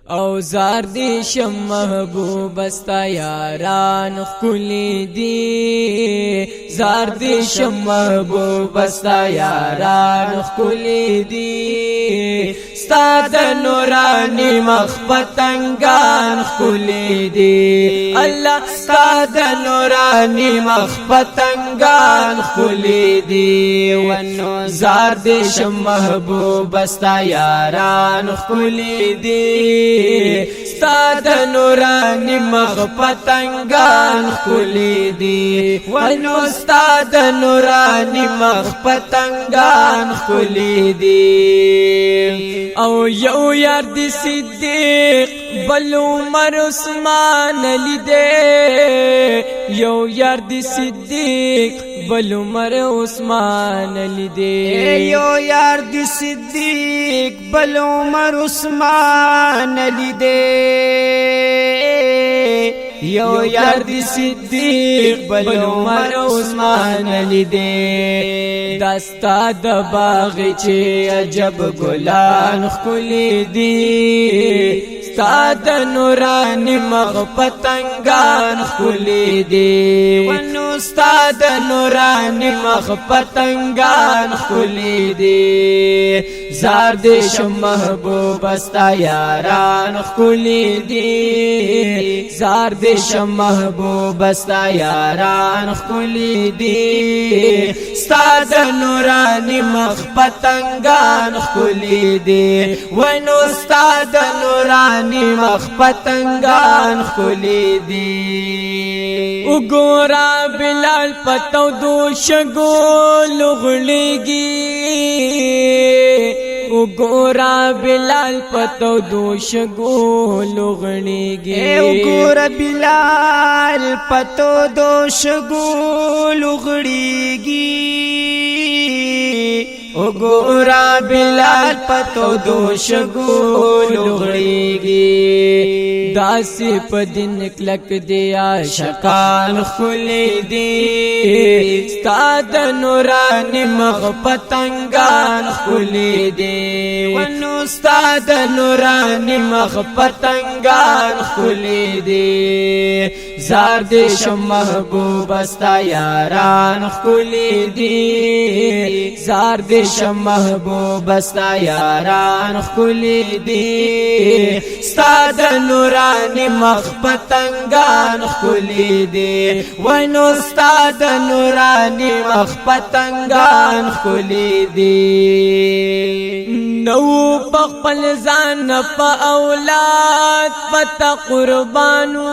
او زار دی شم محبوب استا یاران خلی دی زار دی شم محبوب استا یاران خلی دی ستا د نورانی مخ پتنگان خلی دی الله ستا د نورانی مخ پتنگان خلی دی ونو زار دی شم محبوب استا یاران خلی دی ستا د نورانی مخ پتنگان خلی دی ونو ستا د نورانی مخ پتنگان خلی دی او یو یار دی صدیق بل عمر عثمان علی دے یو یار دی صدیق بل عمر عثمان علی دے یو یار دی صدیق بل عمر عثمان علی دے یو یار دی صدیق بل عمر عثمان علی دے دستا د باغ چه عجب گلان خلی دی ستا د نورانی مخ پتنگان خلی دی ونو ستا د نورانی مخ پتنگان خلی دی زار دی شم محبوب استا یاران خلی دی زار دی شم محبوب استا یاران خلی دی ستا د نورانی مخ پتنگان خلی دی ونو ستا د نورانی مخ پتنگان خلی دی وګورا بلال پتو دو شګو لغړیږي وګورا بلال پتو دو شګو لغړیږي وګورا بلال پتو دو شګو لغړیږي وګورا بلال پتو دو شګو لغړیږي داسې په دین کلک دی عاشقان خلی دی ستا د نورانی مخ پتنگان خلی دی ونو ستا د نورانی مخ پتنگان خلی دی زار دی شم محبوب استا یاران خلی دی زار دی شم محبوب استا یاران خلی دی ستا د نورانی مخ پتنگان خلی دی ونو ستا د نورانی مخ پتنگان خلی دی نو پخپل ځان په اولاد پتا قربانو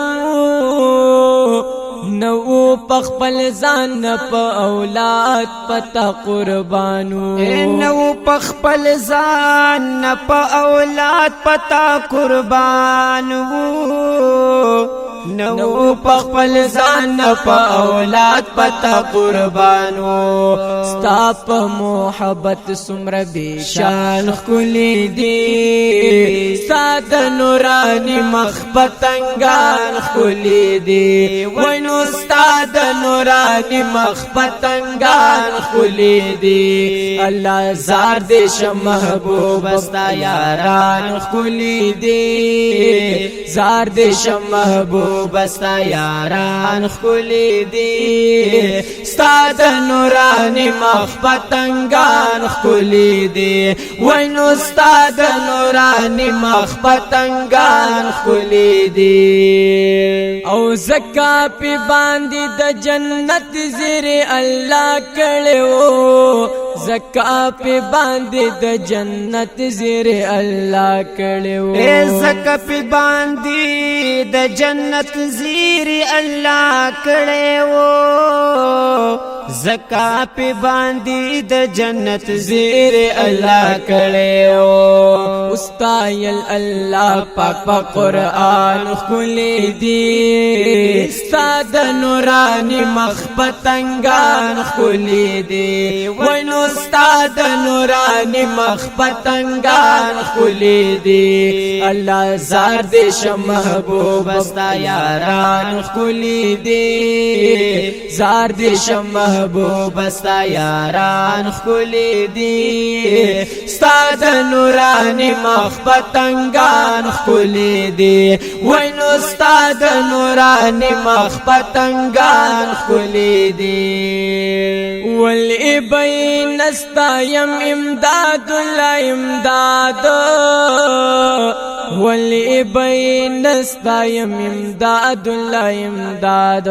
نو پخپل ځان په اولاد پتا قربانو نو پخپل ځان په اولاد پتا قربانو نو پخپل ځان په اولاد پتا قربانو ستا په محبت سمر بی شان خلی دی ستا د نورانی مخ پتنگان خلی دی ونو ستا د نورانی مخ پتنگان خلی دی الله زار دی شم محبوب استا یاران خلی دی زار دی شم محبوب بستا یاران خلی دی ستا د نورانی مخ پتنگان خلی دی وینو ستا د نورانی مخ پتنگان خلی دی او زکا پی باندی د جنت زیر اللہ کڑیو زکا پی باندی د جنت زیر اللہ کڑیو زکا پی باندی د جنت زیر اللہ کڑے وہ زکا پی باندی د جنت زیر اللہ کڑے وہ استایل اللہ پاک قرآن خلی دی ستا د نورانی مخ پتنگان خلی دی وینو ستا د نورانی مخ پتنگان خلی دی اللہ زار دی شم محبوب استا یاران خلی دی زار دی شم محبوب ستا یاران خلی دی ستا د نورانی مخ پتنگان خلی دی وینو ستا د نورانی مخ پتنگان خلی دی ولی بین ستا یم امداد الله امداد ولی بین ستا یم امداد الله امداد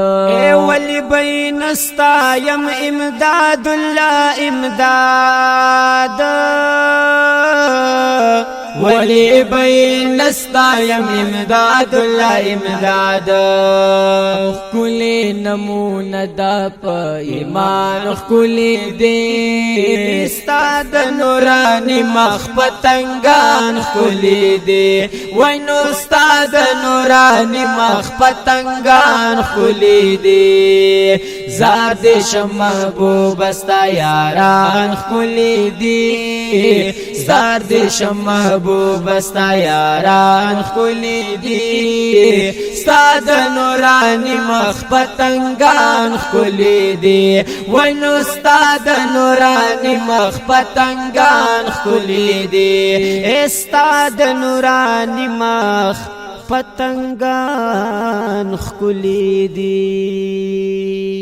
ولی بین ستا یم امداد الله امداد ولی بین ستا یم امداد الله امداد کلی نمونه دا پا ایمان کلی دی ستا د نورانی مخ پتنگان کلی دی وینو ستا د نورانی مخ پتنگان کلی دی زاد شم محبوب ستا یاران کلی دی زاد شم محبوب ستا یاران خلی دی ستا د نورانی مخ پتنگان خلی دی وینو ستا د نورانی مخ پتنگان خلی دی ستا د نورانی مخ پتنگان خلی دی